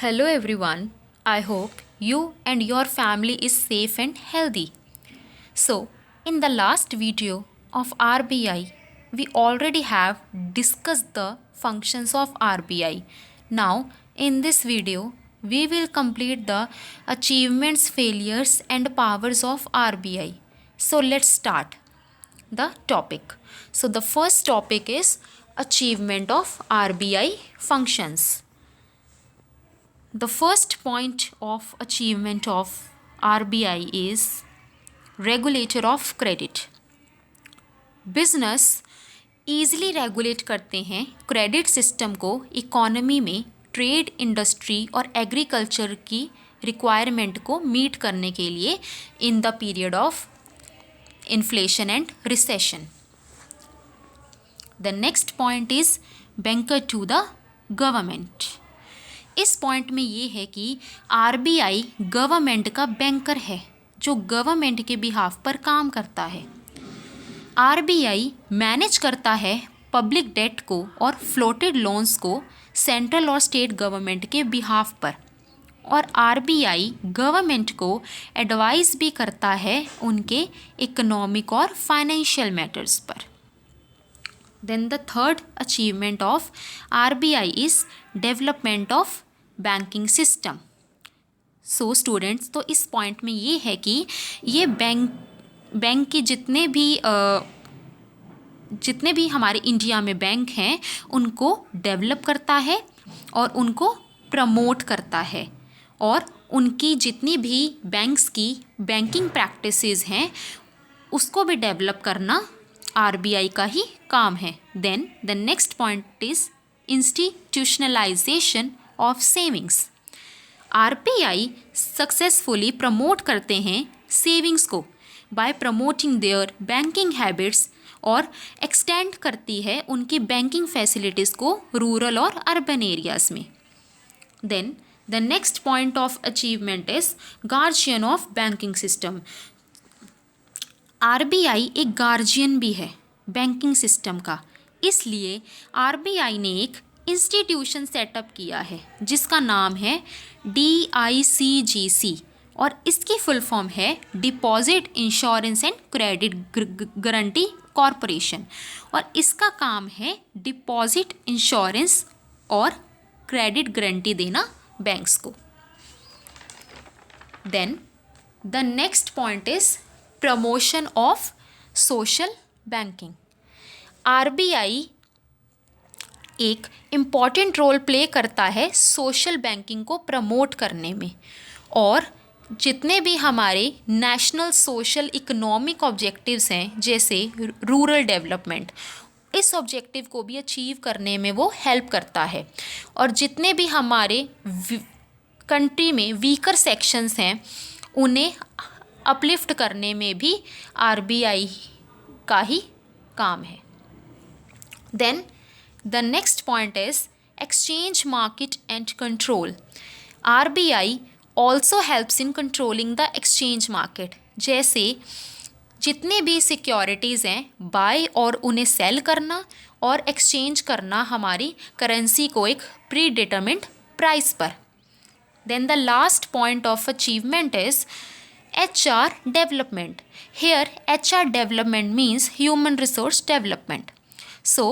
Hello everyone. I hope you and your family is safe and healthy. So, in the last video of RBI, we already have discussed the functions of RBI. Now, in this video, we will complete the achievements, failures and powers of RBI. So, let's start the topic. So, the first topic is achievement of RBI functions. The first point of achievement of RBI is regulator of credit. Business easily regulate करते हैं credit system को economy में trade industry और agriculture की requirement को meet करने के लिए in the period of inflation and recession. The next point is banker to the government. इस पॉइंट में ये है कि आरबीआई गवर्नमेंट का बैंकर है जो गवर्नमेंट के बिहाफ पर काम करता है. आरबीआई मैनेज करता है पब्लिक डेट को और फ्लोटेड लोन्स को सेंट्रल और स्टेट गवर्नमेंट के बिहाफ पर, और आरबीआई गवर्नमेंट को एडवाइस भी करता है उनके इकोनॉमिक और फाइनेंशियल मैटर्स पर. Then the third achievement of RBI is development of banking system. So students, तो इस पॉइंट में ये है कि ये बैंक के जितने भी हमारे इंडिया में बैंक हैं उनको डेवलप करता है और उनको प्रमोट करता है, और उनकी जितनी भी बैंक्स की बैंकिंग प्रैक्टिसेस हैं उसको भी डेवलप करना आरबीआई का ही काम है. Then the next point is institutionalisation of savings. RBI successfully promote करते हैं सेविंग्स को by promoting their banking habits, और एक्सटेंड करती है उनकी बैंकिंग फैसिलिटीज़ को रूरल और अर्बन एरियाज़ में. Then the next point of achievement is guardian of banking system. RBI एक गार्जियन भी है बैंकिंग सिस्टम का, इसलिए आरबीआई ने एक इंस्टीट्यूशन सेटअप किया है जिसका नाम है DICGC, और इसकी फुल फॉर्म है deposit insurance and credit guarantee corporation, और इसका काम है डिपॉजिट इंश्योरेंस और क्रेडिट गारंटी देना बैंक्स को. Then the next point is promotion of social banking. RBI एक इम्पॉर्टेंट रोल प्ले करता है सोशल बैंकिंग को प्रमोट करने में, और जितने भी हमारे नेशनल सोशल इकोनॉमिक ऑब्जेक्टिव्स हैं जैसे रूरल डेवलपमेंट, इस ऑब्जेक्टिव को भी अचीव करने में वो हेल्प करता है. और जितने भी हमारे कंट्री में वीकर सेक्शंस हैं उन्हें अपलिफ्ट करने में भी आरबीआई का ही काम है. Then the next point is exchange market and control. RBI also helps in controlling the exchange market. जैसे जितने भी सिक्योरिटीज़ हैं बाय और उन्हें सेल करना और एक्सचेंज करना हमारी करेंसी को एक प्री डिटरमिन्ड प्राइस पर. Then the last point of achievement is HR development. Here HR development means human resource development. So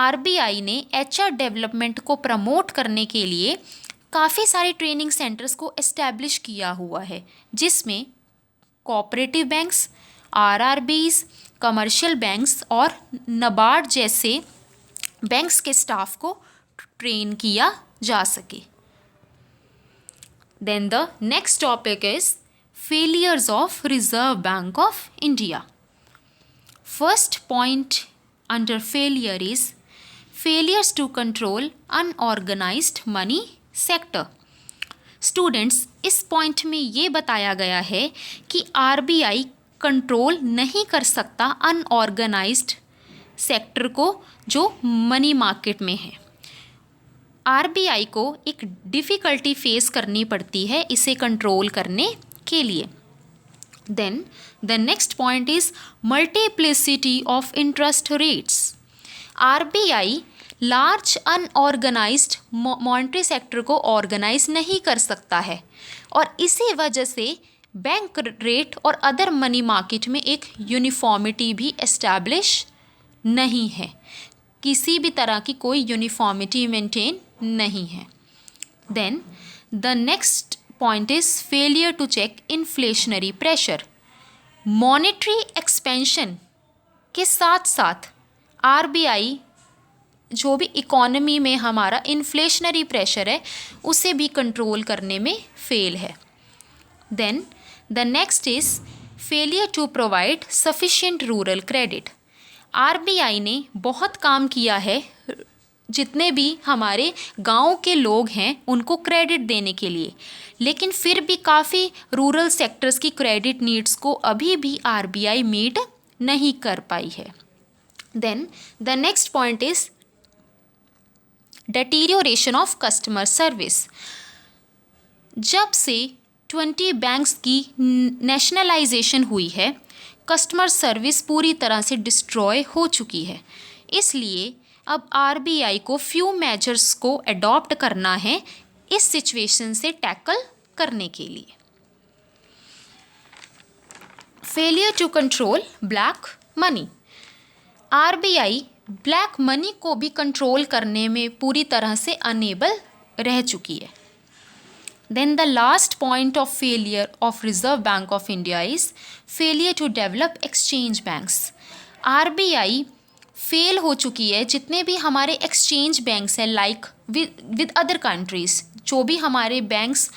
RBI ने HR development को प्रमोट करने के लिए काफ़ी सारे ट्रेनिंग सेंटर्स को एस्टैब्लिश किया हुआ है, जिसमें cooperative banks, RRBs, commercial banks और नबार्ड जैसे बैंक्स के स्टाफ को ट्रेन किया जा सके. Then the next topic is failures of Reserve Bank of India. First point under failure is failures to control unorganized money sector. Students, इस point में ये बताया गया है कि आरबीआई कंट्रोल नहीं कर सकता अनऑर्गेनाइज्ड सेक्टर को जो मनी मार्केट में है. आरबीआई को एक डिफ़िकल्टी फेस करनी पड़ती है इसे कंट्रोल करने के लिए. Then the next point is multiplicity of interest rates. RBI large unorganised monetary sector को ऑर्गेनाइज नहीं कर सकता है, और इसी वजह से बैंक रेट और अदर मनी मार्केट में एक यूनिफॉर्मिटी भी एस्टैब्लिश नहीं है, किसी भी तरह की कोई यूनिफॉर्मिटी मेंटेन नहीं है। Then the next point is failure to check inflationary pressure. Monetary expansion के साथ साथ आरबीआई जो भी इकोनॉमी में हमारा इन्फ्लेशनरी प्रेशर है उसे भी कंट्रोल करने में फेल है। Then the next is failure to provide sufficient rural credit. RBI ने बहुत काम किया है जितने भी हमारे गांव के लोग हैं उनको क्रेडिट देने के लिए, लेकिन फिर भी काफ़ी रूरल सेक्टर्स की क्रेडिट नीड्स को अभी भी आरबीआई मीट नहीं कर पाई है। Then the next point is deterioration of customer service. जब से 20 बैंक्स की नेशनलाइजेशन हुई है, कस्टमर सर्विस पूरी तरह से डिस्ट्रॉय हो चुकी है। इसलिए अब आरबीआई को फ्यू मेजर्स को अडॉप्ट करना है इस सिचुएशन से टैकल करने के लिए। Failure to control black money. RBI black money को भी कंट्रोल करने में पूरी तरह से अनेबल रह चुकी है। Then the last point of failure of Reserve Bank of India is failure to develop exchange banks. RBI fail हो चुकी है जितने भी हमारे एक्सचेंज बैंक्स हैं, लाइक विद अदर कंट्रीज़, जो भी हमारे बैंक्स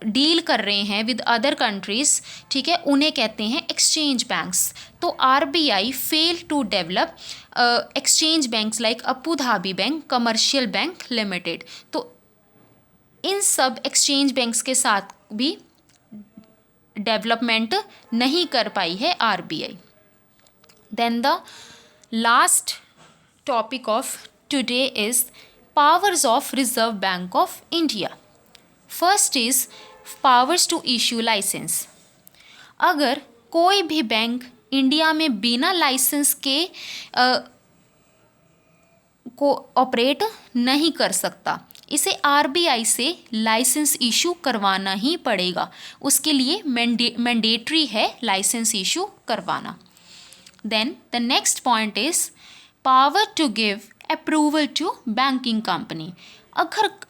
डील कर रहे हैं विद अदर कंट्रीज़, ठीक है, उन्हें कहते हैं एक्सचेंज बैंक्स। तो RBI fail to develop exchange banks like Abu Dhabi bank, commercial bank limited. तो इन सब एक्सचेंज बैंक्स के साथ भी डेवलपमेंट नहीं कर पाई है RBI. Then the last topic of today is powers of Reserve Bank of India. First is powers to issue license. अगर कोई भी बैंक इंडिया में बिना लाइसेंस के को ऑपरेट नहीं कर सकता, इसे आरबीआई से लाइसेंस इशू करवाना ही पड़ेगा। उसके लिए मैंडेटरी है लाइसेंस इशू करवाना। Then the next point is power to give approval to banking company.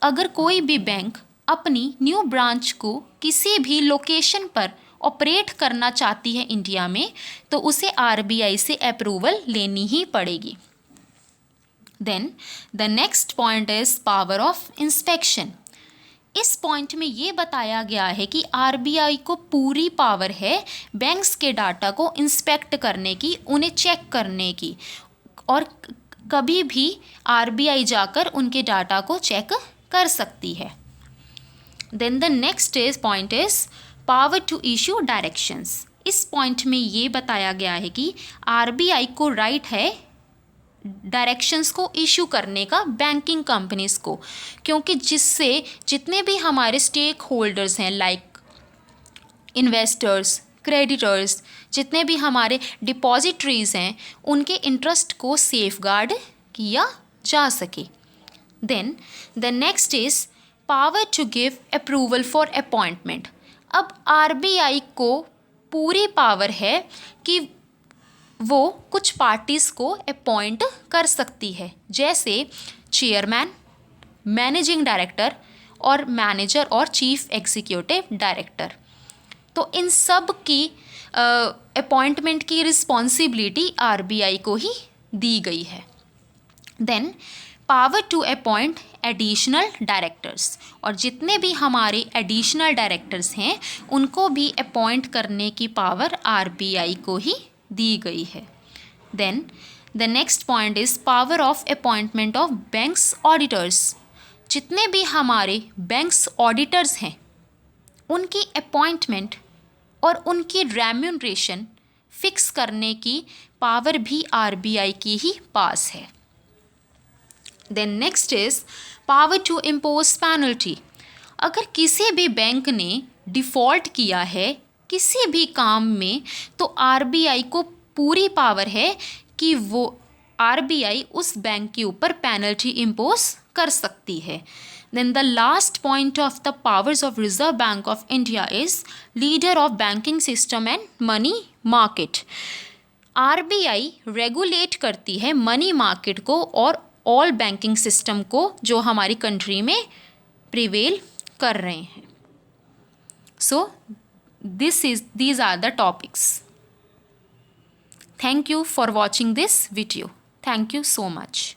अगर कोई भी बैंक अपनी न्यू ब्रांच को किसी भी लोकेशन पर ऑपरेट करना चाहती है इंडिया में, तो उसे आरबीआई से अप्रूवल लेनी ही पड़ेगी। Then the next point is power of inspection. इस पॉइंट में ये बताया गया है कि आरबीआई को पूरी पावर है बैंक्स के डाटा को इंस्पेक्ट करने की, उन्हें चेक करने की, और कभी भी आरबीआई जाकर उनके डाटा को चेक कर सकती है। Then the next point is power to issue directions. इस पॉइंट में ये बताया गया है कि आरबीआई को राइट है डायरेक्शंस को इशू करने का बैंकिंग कंपनीज को, क्योंकि जिससे जितने भी हमारे स्टेक होल्डर्स हैं लाइक इन्वेस्टर्स, क्रेडिटर्स, जितने भी हमारे डिपॉजिटरीज हैं, उनके इंटरेस्ट को सेफगार्ड किया जा सके। Then the next is power to give approval for appointment. अब आरबीआई को पूरी पावर है कि वो कुछ पार्टीज़ को अपॉइंट कर सकती है, जैसे चेयरमैन, मैनेजिंग डायरेक्टर और मैनेजर और चीफ एग्जीक्यूटिव डायरेक्टर। तो इन सब की अपॉइंटमेंट की रिस्पॉन्सिबिलिटी आरबीआई को ही दी गई है। Then power to appoint additional directors, और जितने भी हमारे एडिशनल डायरेक्टर्स हैं उनको भी अपॉइंट करने की पावर आरबीआई को ही दी गई है। Then the next point is power of appointment of banks auditors. जितने भी हमारे बैंक्स ऑडिटर्स हैं उनकी अपॉइंटमेंट और उनकी रेम्यूनरेशन फिक्स करने की पावर भी आरबीआई की ही पास है। Then next is power to impose penalty. अगर किसी भी बैंक ने डिफ़ॉल्ट किया है किसी भी काम में, तो आरबीआई को पूरी पावर है कि वो आरबीआई उस बैंक के ऊपर पेनल्टी इम्पोज कर सकती है. Then the last point of the powers of Reserve Bank of India is leader of banking system and money market. RBI regulate करती है मनी मार्केट को और ऑल बैंकिंग सिस्टम को जो हमारी कंट्री में प्रिवेल कर रहे हैं. सो these are the topics. Thank you for watching this video. Thank you so much.